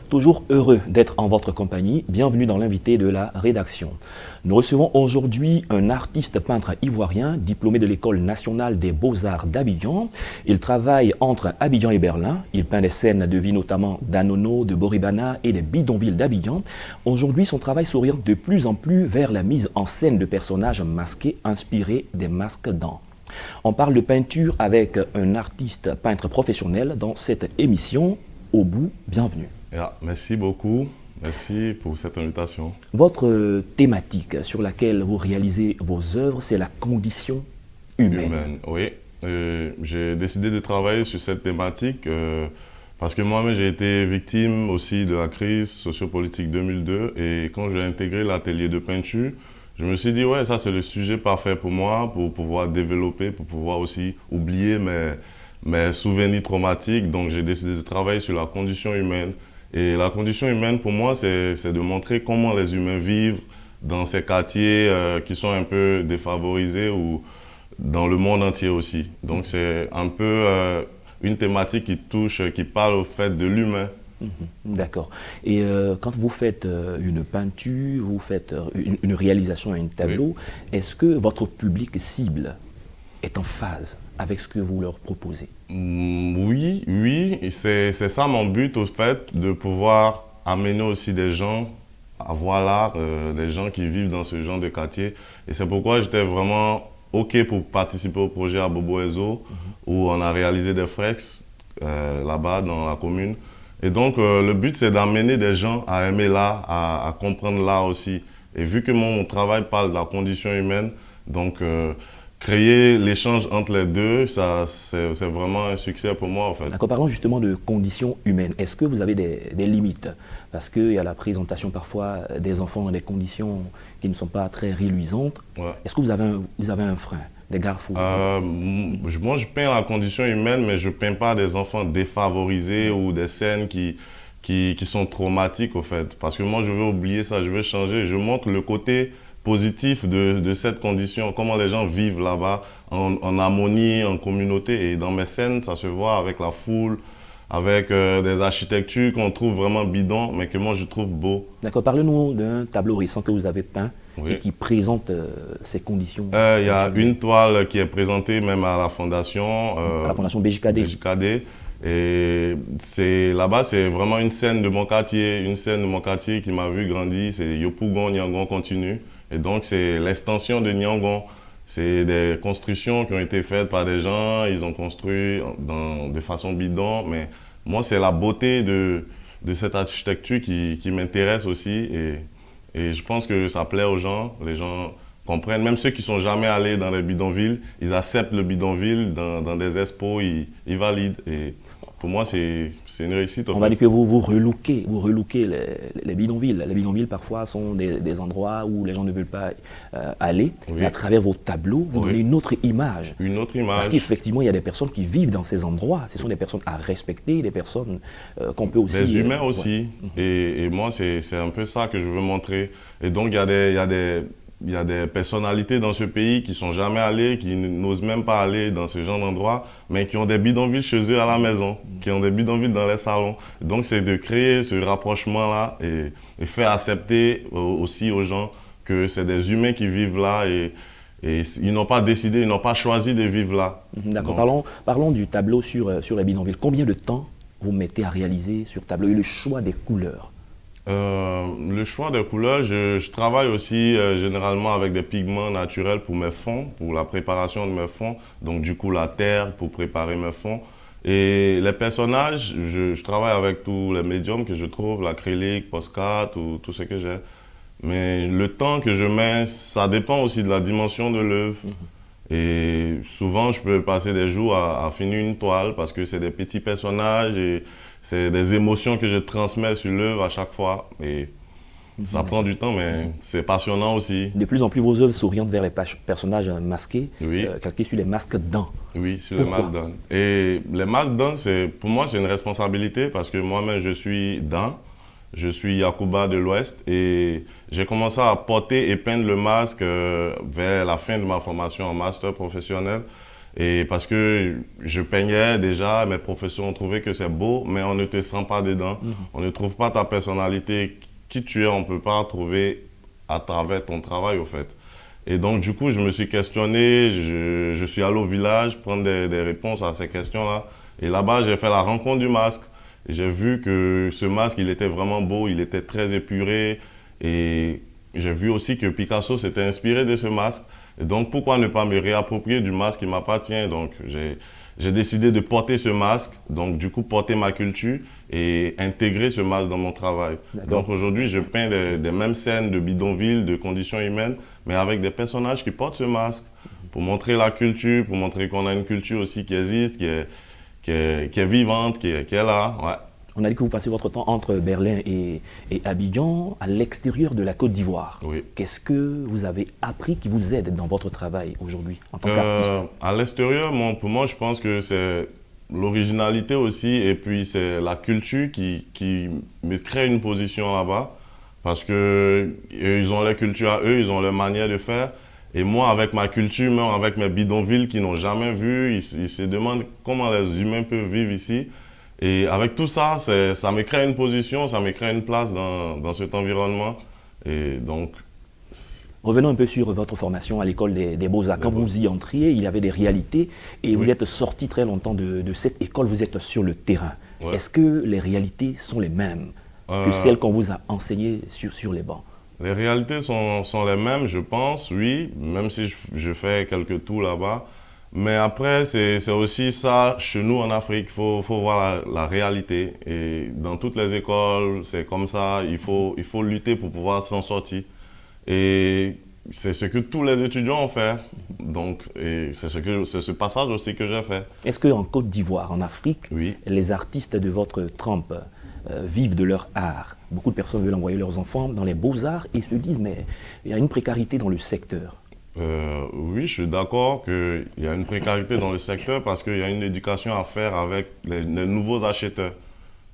Toujours heureux d'être en votre compagnie. Bienvenue dans l'invité de la rédaction. Nous recevons aujourd'hui un artiste peintre ivoirien, diplômé de l'École nationale des beaux-arts d'Abidjan. Il travaille entre Abidjan et Berlin. Il peint des scènes de vie notamment d'Anono, de Boribana et des bidonvilles d'Abidjan. Aujourd'hui, son travail s'oriente de plus en plus vers la mise en scène de personnages masqués inspirés des masques d'An. On parle de peinture avec un artiste peintre professionnel dans cette émission. Au bout, bienvenue. Merci beaucoup. Merci pour cette invitation. Votre thématique sur laquelle vous réalisez vos œuvres, c'est la condition humaine. Oui. J'ai décidé de travailler sur cette thématique parce que moi-même, j'ai été victime aussi de la crise sociopolitique 2002. Et quand j'ai intégré l'atelier de peinture, je me suis dit, ouais, ça c'est le sujet parfait pour moi, pour pouvoir développer, pour pouvoir aussi oublier mes souvenirs traumatiques. Donc j'ai décidé de travailler sur la condition humaine. Et la condition humaine, pour moi, c'est de montrer comment les humains vivent dans ces quartiers qui sont un peu défavorisés ou dans le monde entier aussi. Donc c'est un peu une thématique qui parle au fait de l'humain. D'accord. Et quand vous faites une peinture, vous faites une réalisation à un tableau, est-ce que votre public cible est en phase avec ce que vous leur proposez? Oui. Et c'est ça mon but, au fait, de pouvoir amener aussi des gens à voir l'art, des gens qui vivent dans ce genre de quartier. Et c'est pourquoi j'étais vraiment OK pour participer au projet à Bobo Ezo, où on a réalisé des fresques là-bas dans la commune. Et donc, le but, c'est d'amener des gens à aimer l'art, à comprendre l'art aussi. Et vu que mon travail parle de la condition humaine, donc créer l'échange entre les deux, c'est vraiment un succès pour moi, en fait. D'accord, parlons justement de conditions humaines. Est-ce que vous avez des limites? Parce qu'il y a la présentation parfois des enfants dans des conditions qui ne sont pas très reluisantes. Ouais. Est-ce que vous avez un frein, des garde-fous? Moi, je peins la condition humaine, mais je ne peins pas des enfants défavorisés ou des scènes qui sont traumatiques, au fait. Parce que moi, je veux oublier ça, je veux changer. Je montre le côté positif de cette condition, comment les gens vivent là-bas en harmonie, en communauté. Et dans mes scènes, ça se voit avec la foule, avec des architectures qu'on trouve vraiment bidons, mais que moi je trouve beau. D'accord, parlez-nous d'un tableau récent que vous avez peint et qui présente ces conditions. Il y a une toile qui est présentée même à la fondation. À la fondation BJKD. Et là-bas, c'est vraiment une scène de mon quartier, qui m'a vu grandir. C'est Yopougon, Nyangon continue. Et donc, c'est l'extension de Nyangon. C'est des constructions qui ont été faites par des gens, ils ont construit de façon bidon. Mais moi, c'est la beauté de cette architecture qui m'intéresse aussi. Et je pense que ça plaît aux gens. Les gens comprennent. Même ceux qui ne sont jamais allés dans les bidonvilles, ils acceptent le bidonville dans des expos, ils valident. Et pour moi, c'est une réussite. On va dire que vous relookez les bidonvilles. Les bidonvilles, parfois, sont des endroits où les gens ne veulent pas aller. Mais à travers vos tableaux, vous donnez une autre image. Une autre image. Parce qu'effectivement, il y a des personnes qui vivent dans ces endroits. Ce sont des personnes à respecter, des personnes qu'on peut aussi... Des humains aussi. Et moi, c'est un peu ça que je veux montrer. Et donc, il y a des personnalités dans ce pays qui ne sont jamais allées, qui n'osent même pas aller dans ce genre d'endroit, mais qui ont des bidonvilles chez eux à la maison, qui ont des bidonvilles dans les salons. Donc, c'est de créer ce rapprochement-là et faire accepter aussi aux gens que c'est des humains qui vivent là et ils n'ont pas décidé, ils n'ont pas choisi de vivre là. D'accord. Parlons du tableau sur les bidonvilles. Combien de temps vous mettez à réaliser sur tableau et le choix des couleurs? Le choix des couleurs, je travaille aussi généralement avec des pigments naturels pour mes fonds, pour la préparation de mes fonds. Donc du coup la terre pour préparer mes fonds. Et les personnages, je travaille avec tous les médiums que je trouve, l'acrylique, Poscat, tout ce que j'ai. Mais le temps que je mets, ça dépend aussi de la dimension de l'œuvre. Et souvent, je peux passer des jours à finir une toile parce que c'est des petits personnages et c'est des émotions que je transmets sur l'œuvre à chaque fois. Et ça prend du temps, mais c'est passionnant aussi. De plus en plus, vos œuvres s'orientent vers les personnages masqués, calqués sur les masques d'An. Oui, sur les masques d'An. Et les masques d'An, pour moi, c'est une responsabilité parce que moi-même, je suis d'An. Je suis Yacouba de l'Ouest et j'ai commencé à porter et peindre le masque vers la fin de ma formation en master professionnel. Et parce que je peignais déjà, mes professeurs ont trouvé que c'est beau, mais on ne te sent pas dedans. On ne trouve pas ta personnalité. Qui tu es, on ne peut pas trouver à travers ton travail, au fait. Et donc, du coup, je me suis questionné, je suis allé au village prendre des réponses à ces questions-là. Et là-bas, j'ai fait la rencontre du masque. Et j'ai vu que ce masque, il était vraiment beau, il était très épuré. Et j'ai vu aussi que Picasso s'était inspiré de ce masque. Et donc, pourquoi ne pas me réapproprier du masque qui m'appartient? Donc, j'ai décidé de porter ce masque, donc du coup porter ma culture et intégrer ce masque dans mon travail. Donc aujourd'hui, je peins des mêmes scènes de bidonville, de conditions humaines, mais avec des personnages qui portent ce masque pour montrer la culture, pour montrer qu'on a une culture aussi qui existe, qui est vivante, qui est là. Ouais. On a dit que vous passez votre temps entre Berlin et Abidjan, à l'extérieur de la Côte d'Ivoire. Oui. Qu'est-ce que vous avez appris qui vous aide dans votre travail aujourd'hui en tant qu'artiste? À l'extérieur, pour moi, je pense que c'est l'originalité aussi et puis c'est la culture qui me crée une position là-bas parce que ils ont leur culture à eux, ils ont leur manière de faire. Et moi, avec ma culture, même avec mes bidonvilles qui n'ont jamais vu, ils se demandent comment les humains peuvent vivre ici. Et avec tout ça, ça me crée une position, ça me crée une place dans cet environnement. Et donc... Revenons un peu sur votre formation à l'école des Beaux-Arts. Quand vous y entriez, il y avait des réalités et vous êtes sorti très longtemps de cette école, vous êtes sur le terrain. Ouais. Est-ce que les réalités sont les mêmes que celles qu'on vous a enseignées sur les bancs? Les réalités sont les mêmes, je pense, oui, même si je fais quelques tours là-bas. Mais après, c'est aussi ça, chez nous en Afrique, il faut voir la réalité. Et dans toutes les écoles, c'est comme ça, il faut lutter pour pouvoir s'en sortir. Et c'est ce que tous les étudiants ont fait. Donc, c'est ce passage aussi que j'ai fait. Est-ce qu'en Côte d'Ivoire, en Afrique, oui, les artistes de votre trempe vivent de leur art? Beaucoup de personnes veulent envoyer leurs enfants dans les beaux-arts et se disent, mais il y a une précarité dans le secteur. Oui, je suis d'accord qu'il y a une précarité dans le secteur parce qu'il y a une éducation à faire avec les nouveaux acheteurs.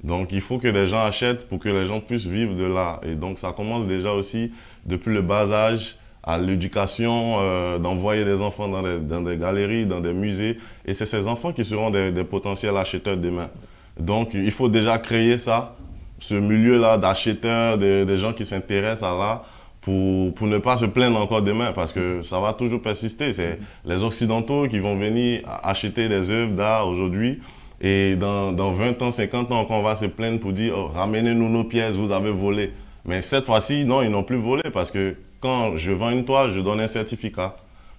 Donc, il faut que les gens achètent pour que les gens puissent vivre de là. Et donc, ça commence déjà aussi depuis le bas âge à l'éducation, d'envoyer des enfants dans des galeries, dans des musées. Et c'est ces enfants qui seront des potentiels acheteurs demain. Donc, il faut déjà créer ça, ce milieu-là d'acheteurs, des gens qui s'intéressent à l'art, pour ne pas se plaindre encore demain, parce que ça va toujours persister. C'est les Occidentaux qui vont venir acheter des œuvres d'art aujourd'hui, et dans 20 ans, 50 ans, quand on va se plaindre pour dire oh, « ramenez-nous nos pièces, vous avez volé ». Mais cette fois-ci, non, ils n'ont plus volé, parce que quand je vends une toile, je donne un certificat.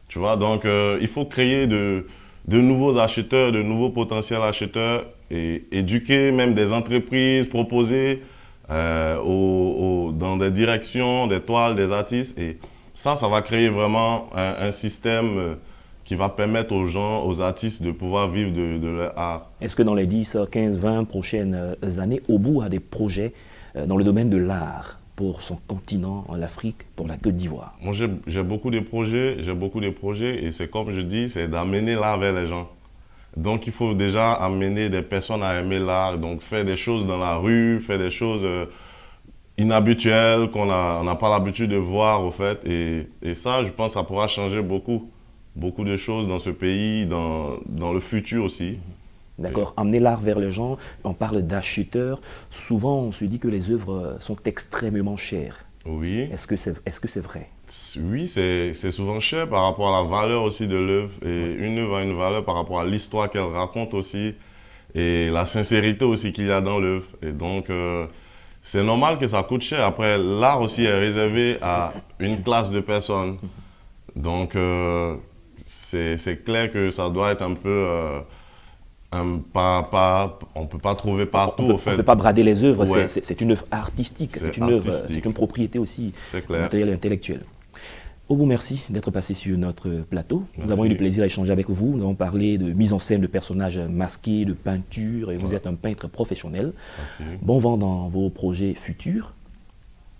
Tu vois, donc il faut créer de nouveaux acheteurs, de nouveaux potentiels acheteurs, et éduquer même des entreprises, proposer dans des directions, des toiles, des artistes. Et ça va créer vraiment un système qui va permettre aux gens, aux artistes de pouvoir vivre de leur art. Est-ce que dans les 10, 15, 20 prochaines années, Obou a des projets dans le domaine de l'art pour son continent, l'Afrique, pour la Côte d'Ivoire? Moi, j'ai beaucoup de projets, et c'est comme je dis, c'est d'amener l'art vers les gens. Donc, il faut déjà amener des personnes à aimer l'art, donc faire des choses dans la rue, faire des choses inhabituelles qu'on n'a pas l'habitude de voir, au fait. Et ça, je pense, ça pourra changer beaucoup de choses dans ce pays, dans le futur aussi. D'accord, amener l'art vers les gens, on parle d'acheteurs. Souvent, on se dit que les œuvres sont extrêmement chères. Oui. Est-ce que c'est vrai? Oui, c'est souvent cher par rapport à la valeur aussi de l'œuvre. Et une œuvre a une valeur par rapport à l'histoire qu'elle raconte aussi et la sincérité aussi qu'il y a dans l'œuvre. Et donc, c'est normal que ça coûte cher. Après, l'art aussi est réservé à une classe de personnes. Donc, c'est clair que ça doit être un peu... on ne peut pas trouver partout. On ne peut pas brader les œuvres, ouais. C'est une œuvre artistique, c'est une propriété aussi matérielle et intellectuelle. Obou, merci d'être passé sur notre plateau. Merci. Nous avons eu le plaisir d'échanger avec vous. Nous avons parlé de mise en scène de personnages masqués, de peinture, et vous êtes un peintre professionnel. Merci. Bon vent dans vos projets futurs.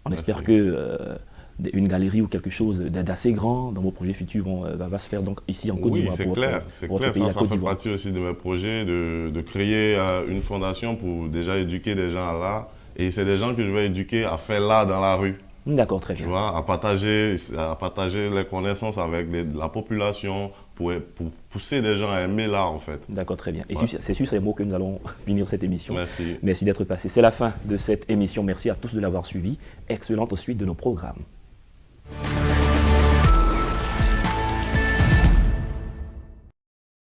On espère que une galerie ou quelque chose d'assez grand dans vos projets futurs va se faire donc ici en Côte d'Ivoire. Oui, c'est clair. Ça fait partie aussi de mes projets de créer une fondation pour déjà éduquer des gens à l'art. Et c'est des gens que je vais éduquer à faire l'art dans la rue. D'accord, très bien. Tu vois, à partager les connaissances avec la population pour pousser des gens à aimer l'art en fait. D'accord, très bien. Et Ouais. c'est sur ces mots que nous allons finir cette émission. Merci. Merci d'être passé. C'est la fin de cette émission. Merci à tous de l'avoir suivi. Excellente suite de nos programmes.